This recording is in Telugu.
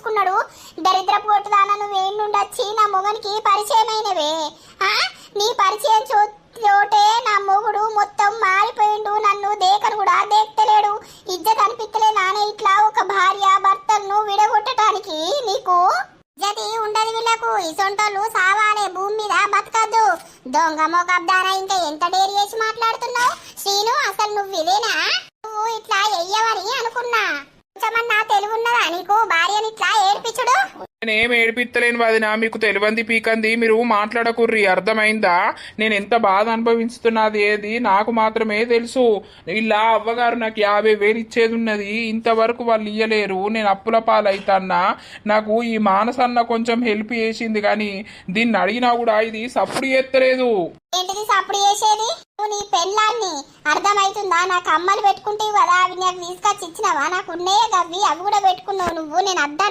చూసుకున్నాడు. దరిద్ర పోటుదాన నువ్వేండుండొచ్చి నా మొగనికి పరిచయమైనవే. నీ పరిచయం చోటే నా మొగుడు మొత్తం మారిపోయిండు. నన్ను దేకను కూడా దేక్తలేడు. ఇజ్జత్ అనిపిస్తలే నానే ఇట్లా ఒక భార్య భర్తలను విడగొట్టడానికి. నీకు ఇజ్జతి ఉండదు. వీళ్ళకు ఇసొంటోళ్ళు సావాలే, భూమి మీద బతకద్దు. దొంగ మొగబ్దానా ఇంకా ఎంత డేరి చేసి మాట్లాడుతున్నావు శ్రీను? అసలు నువ్వు ఇదేనా? నువ్వు ఇట్లా ఎయ్యవని అనుకున్నా. కొంచెమన్నా తెలుగున్నదా నీకు? భార్యని ఇట్లా ఏడ్పించుడు. నేనేం ఏడిపిత్తలేను వదినా, మీకు తెలివంది పీకంది మీరు మాట్లాడకుర్రి, అర్థమైందా? నేను ఎంత బాధ అనుభవిస్తున్నది ఏది నాకు మాత్రమే తెలుసు. ఇలా అవ్వగారు నాకు 50,000 ఇచ్చేది ఉన్నది, ఇంతవరకు వాళ్ళు ఇయ్యలేరు. నేను అప్పుల పాలైతన్నా. నాకు ఈ మానసన్న కొంచెం హెల్ప్ చేసింది, కానీ దీన్ని అడిగినా కూడా ఇది సప్పుడు చేస్తలేదు. ఏంటిది సప్పుడు చేసేది? నువ్వు నీ పెళ్ళాన్ని అర్థమైతుందా? నాకు అమ్మలు పెట్టుకుంటేవి కదా, అవి నాకు తీసుకొచ్చి ఇచ్చినావా? నాకు ఉన్నాయే గవి, అవి కూడా పెట్టుకున్నావు నువ్వు. నేను అర్థం